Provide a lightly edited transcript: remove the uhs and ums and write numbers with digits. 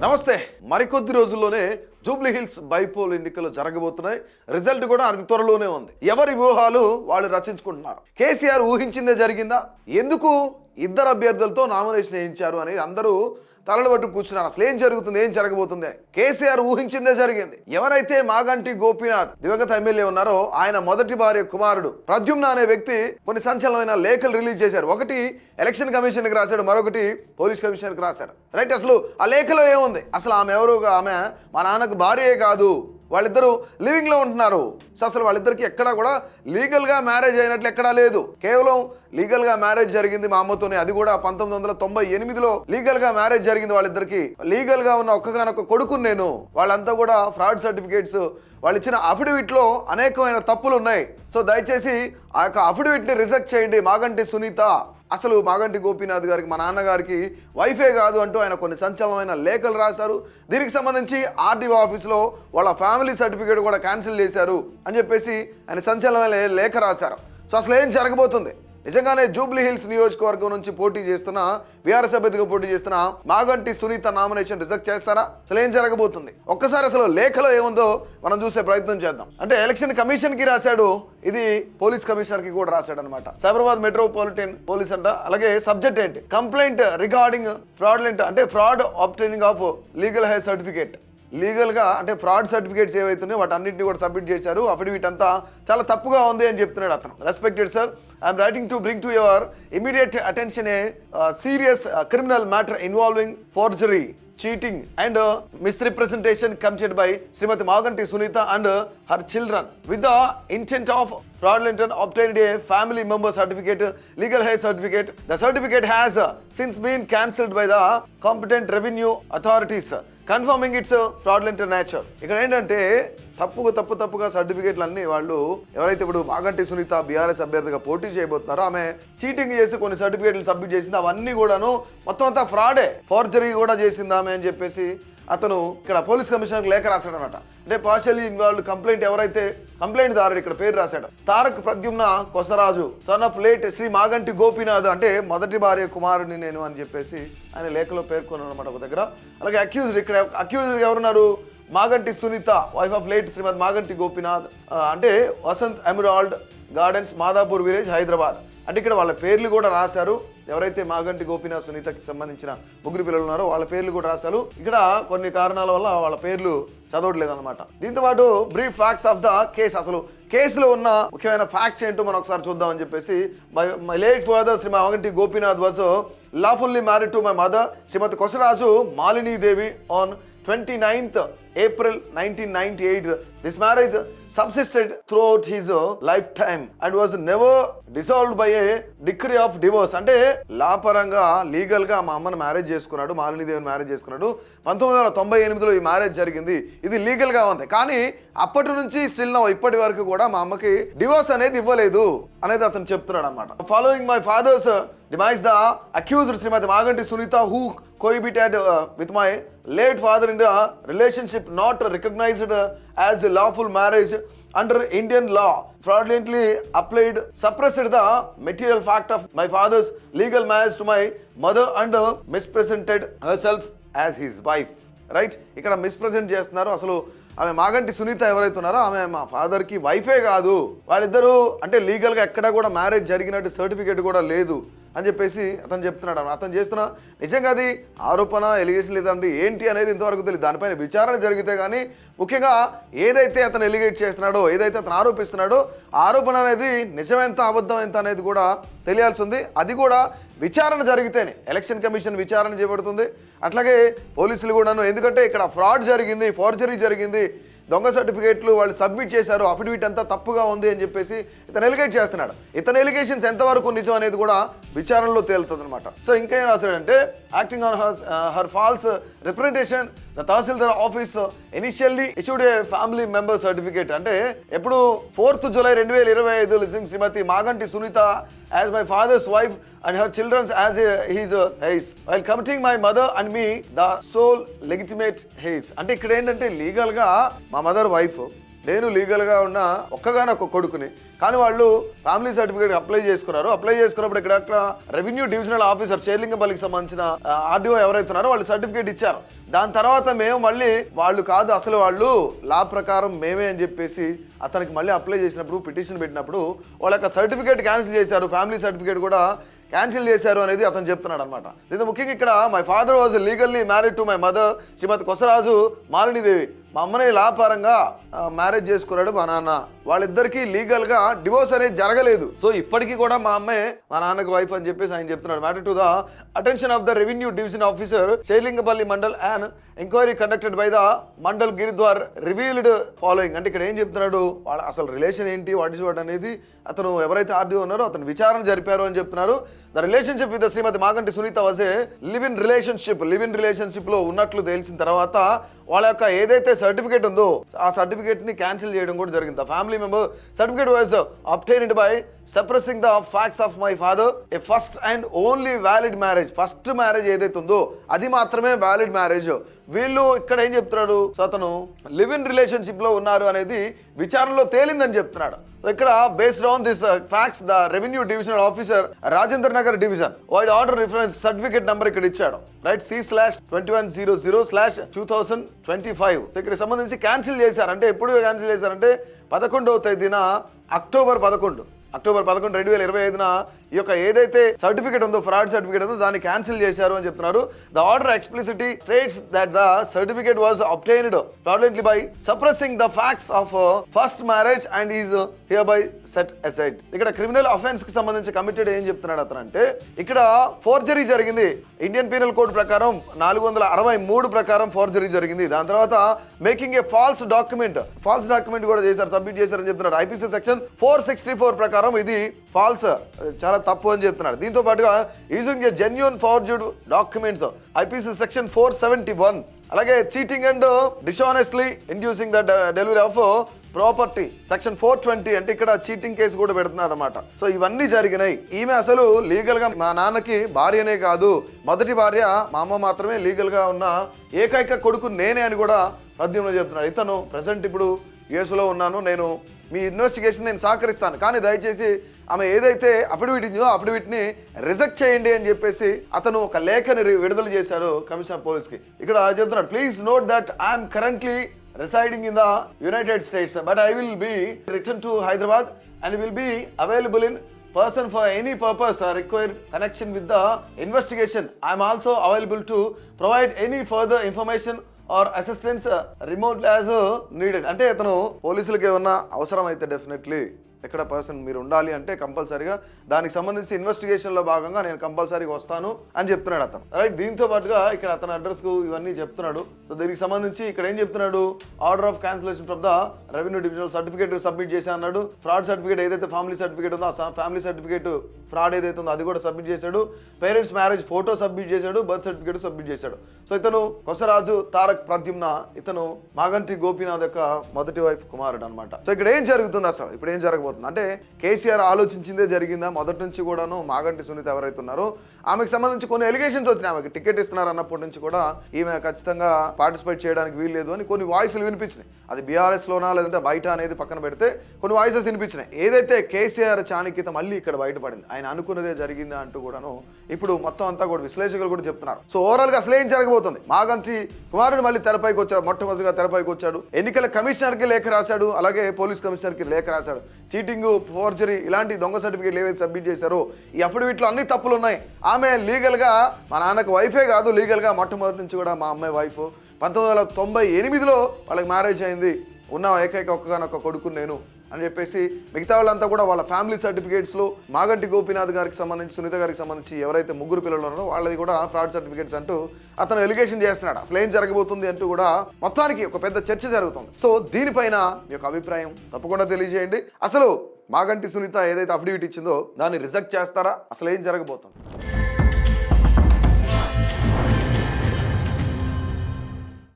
నమస్తే. మరికొద్ది రోజుల్లోనే జూబ్లీ హిల్స్ బైపోల్ ఎన్నికలు జరగబోతున్నాయి. రిజల్ట్ కూడా అతి త్వరలోనే ఉంది. ఎవరి వ్యూహాలు వాళ్ళు రచించుకుంటున్నారు. కేసీఆర్ ఊహించిందే జరిగిందా? ఎందుకు ఇద్దరు అభ్యర్థులతో నామినేషన్ వేయించారు అని అందరూ తలలు పట్టు కూర్చున్నారు. అసలు ఏం జరుగుతుంది, ఏం జరగబోతుంది? కేసీఆర్ ఊహించిందే జరిగింది. ఎవరైతే మాగంటి గోపీనాథ్ దివంగత ఎమ్మెల్యే ఉన్నారో ఆయన మొదటి భార్య కుమారుడు ప్రద్యుమ్న అనే వ్యక్తి కొన్ని సంచలనమైన లేఖలు రిలీజ్ చేశారు. ఒకటి ఎలక్షన్ కమిషన్కి రాశాడు, మరొకటి పోలీస్ కమిషన్కి రాశాడు. రైట్, అసలు ఆ లేఖలో ఏముంది? అసలు ఆమె ఎవరుగా, ఆమె మా నాన్నకు భార్యే కాదు, వాళ్ళిద్దరూ లివింగ్లో ఉంటున్నారు. సో అసలు వాళ్ళిద్దరికి ఎక్కడా కూడా లీగల్గా మ్యారేజ్ అయినట్లు ఎక్కడా లేదు. కేవలం లీగల్గా మ్యారేజ్ జరిగింది మా అమ్మతోనే, అది కూడా 1998లో లీగల్గా మ్యారేజ్ జరిగింది వాళ్ళిద్దరికి. లీగల్గా ఉన్న ఒక్కగానొక్క కొడుకుని నేను. వాళ్ళంతా కూడా ఫ్రాడ్ సర్టిఫికేట్స్, వాళ్ళు ఇచ్చిన అఫిడవిట్లో అనేకమైన తప్పులు ఉన్నాయి. సో దయచేసి ఆ యొక్క అఫిడవిట్ని రిజెక్ట్ చేయండి. మాగంటి సునీత అసలు మాగంటి గోపీనాథ్ గారికి మా నాన్నగారికి వైఫే కాదు అంటూ ఆయన కొన్ని సంచలనమైన లేఖలు రాశారు. దీనికి సంబంధించి ఆర్డీఓ ఆఫీస్లో వాళ్ళ ఫ్యామిలీ సర్టిఫికేట్ కూడా క్యాన్సిల్ చేశారు అని చెప్పేసి ఆయన సంచలనమైన లేఖ రాశారు. సో అసలు ఏం జరగబోతుంది? నిజంగానే జూబ్లీ హిల్స్ నియోజకవర్గం నుంచి పోటీ చేస్తున్న బీఆర్ఎస్ అభ్యర్థిగా పోటీ చేస్తున్న మాగంటి సునీత నామినేషన్ రిజెక్ట్ చేస్తారా? అసలు ఏం జరగబోతుంది? ఒక్కసారి అసలు లేఖలో ఏముందో మనం చూసే ప్రయత్నం చేద్దాం. అంటే ఎలక్షన్ కమిషన్ కి రాశాడు, ఇది పోలీస్ కమిషనర్ కి కూడా రాశాడు అనమాట. సైబరాబాద్ మెట్రోపాలిటన్ పోలీస్ అంట. అలాగే సబ్జెక్ట్ ఏంటి? కంప్లైంట్ రిగార్డింగ్ ఫ్రాడ్లెంట్, అంటే fraud obtaining of legal heir certificate. లీగల్గా అంటే ఫ్రాడ్ సర్టిఫికేట్స్ ఏవైతున్నాయో వాటి అన్నింటినీ కూడా సబ్మిట్ చేశారు. అఫిడవిట్ అంతా చాలా తప్పుగా ఉంది అని చెప్తున్నాడు అతను. Respected sir, I'm writing to bring to your immediate attention A serious criminal matter involving forgery, cheating and misrepresentation committed by Srimati Maganti Sunita and her children with the intent of fraudulent obtained a family member certificate, legal hair certificate. The certificate has since been cancelled by the competent revenue authorities, confirming its fraudulent nature. ఇక్కడ ఏంటంటే తప్పుగా సర్టిఫికేట్లు అన్ని వాళ్ళు ఎవరైతే ఇప్పుడు Maganti Sunitha BRS అభ్యర్థిగా పోటీ చేయబోతున్నారో ఆమె చీటింగ్ చేసి కొన్ని సర్టిఫికేట్లు సబ్మిట్ చేసింది. అవన్నీ కూడాను మొత్తం అంతా ఫ్రాడే, ఫోర్జరీ కూడా చేసింది ఆమె అని చెప్పేసి అతను ఇక్కడ పోలీస్ కమిషనర్కి లేఖ రాశాడు అనమాట. అంటే పార్షియల్లీ ఇన్వాల్వ్డ్ కంప్లైంట్, ఎవరైతే కంప్లైంట్ దారుడు ఇక్కడ పేరు రాశాడు Tarak Pradyumna Kosaraju, son of late Shri Maganti Gopinath, అంటే మొదటి భార్య కుమారుని నేను అని చెప్పేసి ఆయన లేఖలో పేర్కొన్నాడు అనమాట ఒక దగ్గర. అలాగే అక్యూజ్డ్, ఇక్కడ అక్యూజ్డ్ ఎవరున్నారు? Maganti Sunitha, wife of late Shrimati Maganti Gopinath, అంటే Vasant emerald gardens, Madhapur village, Hyderabad. అంటే ఇక్కడ వాళ్ళ పేర్లు కూడా రాశారు. ఎవరైతే మాగంటి గోపీనాథ్ సునీతకి సంబంధించిన ముగ్గురు పిల్లలు ఉన్నారో వాళ్ళ పేర్లు కూడా రాశారు. ఇక్కడ కొన్ని కారణాల వల్ల వాళ్ళ పేర్లు చదవట్లేదు అనమాట. దీంతో పాటు brief facts of the case, అసలు కేసులో ఉన్న ముఖ్యమైన ఫ్యాక్ట్స్ ఏంటో మనం ఒకసారి చూద్దామని చెప్పేసి. My late father Shri Maganti Gopinath was lawfully married to my mother Srimati Kosaraju Malini Devi on 29th April 1998. This marriage subsisted throughout his lifetime and was never dissolved by a decree of divorce. అంటే లాపరంగా లీగల్గా మా అమ్మను marriage చేసుకున్నాడు, మాలిని దేవిని marriage చేసుకున్నాడు. 1998లో ఈ marriage జరిగింది. ఇది లీగల్గా ఉంది. కానీ అప్పటి నుంచి స్టిల్ నౌ ఇప్పటి వరకు కూడా మా అమ్మకి డివోర్స్ అనేది ఇవ్వలేదు అనేది అతను చెప్తున్నాడు అనమాట. Following my father's demise, the accused Srimati Maganti Sunita, who cohabited with my late father in a relationship not recognized as a lawful marriage under Indian law, fraudulently applied, suppressed the material fact of my father's legal marriage to my mother and misrepresented herself as his wife. Right, ఇక్కడ మిస్ప్రెజెంట్ చేస్తున్నారు. అసలు ఆమె మాగంటి సునీత ఎవరైతే ఉన్నారో ఆమె మా ఫాదర్కి వైఫే కాదు, వాళ్ళిద్దరూ అంటే లీగల్గా ఎక్కడా కూడా మ్యారేజ్ జరిగినట్టు సర్టిఫికేట్ కూడా లేదు అని చెప్పేసి అతను చెప్తున్నాడు. అతను చేస్తున్న నిజంగా అది ఆరోపణ, ఎలిగేషన్ లేదంటే ఏంటి అనేది ఇంతవరకు తెలియదు. దానిపైన విచారణ జరిగితే కానీ ముఖ్యంగా ఏదైతే అతను ఎలిగేట్ చేస్తున్నాడో, ఏదైతే అతను ఆరోపిస్తున్నాడో ఆరోపణ అనేది నిజమెంత అబద్ధం ఎంత అనేది కూడా తెలియాల్సి ఉంది. అది కూడా విచారణ జరిగితేనే ఎలక్షన్ కమిషన్ విచారణ చేపడుతుంది. అట్లాగే పోలీసులు కూడాను, ఎందుకంటే ఇక్కడ ఫ్రాడ్ జరిగింది, ఫోర్జరీ జరిగింది, దొంగ సర్టిఫికేట్లు వాళ్ళు సబ్మిట్ చేశారు, అఫిడవిట్ అంతా తప్పుగా ఉంది అని చెప్పేసి ఇతను ఎలిగేట్ చేస్తున్నాడు. ఇతని ఎలిగేషన్స్ ఎంతవరకు నిజం అనేది కూడా విచారణలో తేలుతుంది అనమాట. సో ఇంకా ఏం రాశాడంటే, acting on her false representation the tahsildar office initially issued a family member certificate. అంటే ఎప్పుడు 4th July 2025 listing Shrimati Maganti Sunitha as my father's wife and her children's as his heirs, while committing my mother and me the sole legitimate heirs. అంటే ఇక్కడ ఏంటంటే లీగల్గా మా mother wife, నేను లీగల్గా ఉన్న ఒక్కగానొక్క కొడుకుని, కానీ వాళ్ళు ఫ్యామిలీ సర్టిఫికేట్ అప్లై చేసుకున్నారు. అప్లై చేసుకున్నప్పుడు ఇక్కడ రెవెన్యూ డివిజనల్ ఆఫీసర్ షేర్లింగంపల్లికి సంబంధించిన ఆర్డీఓ ఎవరైతున్నారో వాళ్ళు సర్టిఫికేట్ ఇచ్చారు. దాని తర్వాత మేము మళ్ళీ వాళ్ళు కాదు అసలు వాళ్ళు లా ప్రకారం మేమే అని చెప్పేసి అతనికి మళ్ళీ అప్లై చేసినప్పుడు పిటిషన్ పెట్టినప్పుడు వాళ్ళ యొక్క సర్టిఫికేట్ క్యాన్సిల్ చేశారు, ఫ్యామిలీ సర్టిఫికేట్ కూడా క్యాన్సిల్ చేశారు అనేది అతను చెప్తున్నాడు అనమాట. దీంతో ముఖ్యంగా ఇక్కడ my father was legally married to my mother Shrimati Kosaraju Malinidevi. మా అమ్మని లాపారంగా మ్యారేజ్ చేసుకున్నాడు మా నాన్న. వాళ్ళిద్దరికీ లీగల్గా డివోర్స్ అనేది జరగలేదు. సో ఇప్పటికీ కూడా మా అమ్మే మా నాన్నకు వైఫ్ అని చెప్పేసి ఆయన చెప్తున్నాడు. Matter to the attention of the revenue division officer Serilingampally mandal and enquiry conducted by the mandal girdawar revealed following. అంటే ఇక్కడ ఏం చెప్తున్నాడు, వాళ్ళ అసలు రిలేషన్ ఏంటి, వాట్ ఇస్ వాట్ అనేది అతను ఎవరైతే ఆర్డీఓ ఉన్నారో అతను విచారణ జరిపారు అని చెప్తున్నారు. The relationship with Shrimati Maganti Sunitha was a live in relationship లో ఉన్నట్లు తేల్చిన తర్వాత వాళ్ళ యొక్క ఏదైతే సర్టిఫికేట్ ఉందో ఆ సర్టిఫికేట్ ని క్యాన్సిల్ చేయడం కూడా జరిగింది. Family member certificate was obtained by suppressing the facts of my father A first and only valid marriage. First marriage ఏదైతే ఉందో అది మాత్రమే వ్యాలిడ్ మ్యారేజ్. వీళ్ళు ఇక్కడ ఏం చెప్తున్నాడు, సో అతను లివ్ ఇన్ రిలేషన్షిప్ లో ఉన్నారు అనేది విచారణలో తేలిందని చెప్తున్నాడు. ఇక్కడ based on this facts the revenue divisional officer Rajendra Nagar division wide order reference certificate number ఇక్కడ ఇచ్చాడు, రైట్ C/2100/2025. ఇక్కడ సంబంధించి క్యాన్సిల్ చేశారు. అంటే ఎప్పుడు క్యాన్సిల్ చేశారంటే 11వ తేదీన అక్టోబర్ 11, 2025 ఈ యొక్క ఏదైతే సర్టిఫికేట్ ఉందో ఫ్రాడ్ సర్టిఫికేట్ ఉందో దాన్ని క్యాన్సిల్ చేశారు అని చెప్తున్నారు. The order explicitly states that the certificate was obtained fraudulently by suppressing the facts of first marriage and is hereby set aside. ఇక్కడ క్రిమినల్ అఫెన్స్ కి సంబంధించి కమిటెడ్ ఏం చెప్తున్నాడు అతను అంటే ఇక్కడ ఫోర్జరీ జరిగింది. ఇండియన్ పీనల్ కోడ్ ప్రకారం 463 ప్రకారం ఫోర్జరీ జరిగింది. దాని తర్వాత మేకింగ్ ఏ ఫాల్స్ డాక్యుమెంట్ కూడా చేశారు, సబ్మిట్ చేశారని చెప్తున్నారు. ఐపీసీ సెక్షన్ 464 ప్రకారం ఇది ఫాల్స్, చాలా తప్పు అని చెప్తున్నారు. దీంతో పాటుగా using a genuine forged documents IPC section 471, అలాగే cheating and dishonestly inducing the delivery of property section 420, అంటే ఇక్కడ చీటింగ్ కేసు కూడా పెడుతున్నారు అనమాట. సో ఇవన్నీ జరిగినాయి. ఈమె అసలు లీగల్ గా మా నాన్నకి భార్యనే కాదు, మొదటి భార్య మా అమ్మ మాత్రమే, లీగల్ గా ఉన్న ఏకైక కొడుకు నేనే అని కూడా పద్యంలో చెప్తున్నాడు. ఇతను ప్రజెంట్ ఇప్పుడు యుఎస్లో ఉన్నాను, నేను మీ ఇన్వెస్టిగేషన్ నేను సహకరిస్తాను, కానీ దయచేసి ఆమె ఏదైతే అఫిడవిట్ ఇచ్చిందో అఫిడవిట్ని రిజెక్ట్ చేయండి అని చెప్పేసి అతను ఒక లేఖని విడుదల చేశాడు కమిషనర్ పోలీస్కి. ఇక్కడ చెప్తున్నాడు, please note that I'm currently residing in the United States, but I will be returned to Hyderabad and will be available in person for any purpose required connection with the investigation. I am also available to provide any further information or assistance remotely as needed. అంటే అతను పోలీసులకు ఏమన్నా అవసరం అయితే definitely ఎక్కడ person మీరు ఉండాలి అంటే కంపల్సరీగా దానికి సంబంధించి ఇన్వెస్టిగేషన్లో భాగంగా నేను కంపల్సరీగా వస్తాను అని చెప్తున్నాడు అతను, రైట్. దీంతో పాటుగా ఇక్కడ అతని అడ్రస్కు ఇవన్నీ చెప్తున్నాడు. సో దీనికి సంబంధించి ఇక్కడ ఏం చెప్తున్నాడు, order of cancellation from the revenue divisional certificate submit చేశా అన్నాడు. ఫ్రాడ్ సర్టిఫికేట్ ఏదైతే ఫ్యామిలీ సర్టిఫికేట్ ఉందో ఆ ఫ్యామిలీ సర్టిఫికేట్ ఫ్రాడ్ ఏదైతే ఉందో అది కూడా సబ్మిట్ చేశాడు. పేరెంట్స్ మ్యారేజ్ ఫోటో సబ్మిట్ చేశాడు, బర్త్ సర్టిఫికేట్ సబ్మిట్ చేశాడు. సో ఇతను కొసరాజు తారక్ ప్రద్యుమ్న, ఇతను మాగంటి గోపీనాథ్ యొక్క మొదటి వైఫ్ కుమారుడు అనమాట. సో ఇక్కడ ఏం జరుగుతుంది అసలు, ఇప్పుడు ఏం జరగబోతుంది అంటే కేసీఆర్ ఆలోచించిందే జరిగిందా? మొదటి నుంచి కూడాను మాగంటి సునీత ఎవరైతే ఉన్నారో ఆమెకు సంబంధించి కొన్ని ఎలిగేషన్స్ వచ్చినాయి. ఆమెకి టికెట్ ఇస్తున్నారు అన్నప్పటి నుంచి కూడా ఈమె ఖచ్చితంగా పార్టిసిపేట్ చేయడానికి వీల్లేదు అని కొన్ని వాయిస్లు వినిపించినాయి. అది బీఆర్ఎస్లోనా లేదంటే బయట అనేది పక్కన పెడితే కొన్ని వాయిసెస్ వినిపించినాయి. ఏదైతే కేసీఆర్ చాణక్యత మళ్ళీ ఇక్కడ బయటపడింది, ఆయన అనుకున్నదే జరిగిందా అంటూ కూడాను ఇప్పుడు మొత్తం అంతా కూడా విశ్లేషకులు కూడా చెప్తున్నారు. సో ఓవరాల్ గా అసలు ఏం జరగబోతుంది, మాగంటి కుమారుడు మళ్ళీ తెరపైకి వచ్చాడు, మొట్టమొదటిగా తెరపైకి వచ్చాడు, ఎన్నికల కమిషనర్కి లేఖ రాశాడు, అలాగే పోలీస్ కమిషనర్కి లేఖ రాశాడు. చీటింగ్, ఫోర్జరీ ఇలాంటి దొంగ సర్టిఫికేట్లు ఏవైతే సబ్మిట్ చేశారో ఈ అఫిడవిట్లో అన్ని తప్పులు ఉన్నాయి. ఆమె లీగల్గా మా నాన్నకు వైఫే కాదు, లీగల్గా మొట్టమొదటి నుంచి కూడా మా అమ్మాయి వైఫ్. 1998లో వాళ్ళకి మ్యారేజ్ అయింది, ఉన్న ఏకైక ఒక్కగానొక్క కొడుకు నేను అని చెప్పేసి మిగతా వాళ్ళంతా కూడా వాళ్ళ ఫ్యామిలీ సర్టిఫికేట్స్లో మాగంటి గోపీనాథ్ గారికి సంబంధించి, సునీత గారికి సంబంధించి ఎవరైతే ముగ్గురు పిల్లలు ఉన్నారో వాళ్ళది కూడా ఫ్రాడ్ సర్టిఫికేట్స్ అంటూ అతను ఎలిగేషన్ చేస్తున్నాడు. అసలు ఏం జరగబోతుంది అంటూ కూడా మొత్తానికి ఒక పెద్ద చర్చ జరుగుతుంది. సో దీనిపైన మీ యొక్క అభిప్రాయం తప్పకుండా తెలియజేయండి. అసలు మాగంటి సునీత ఏదైతే అఫిడవిట్ ఇచ్చిందో దాన్ని రిజెక్ట్ చేస్తారా, అసలు ఏం జరగబోతుంది?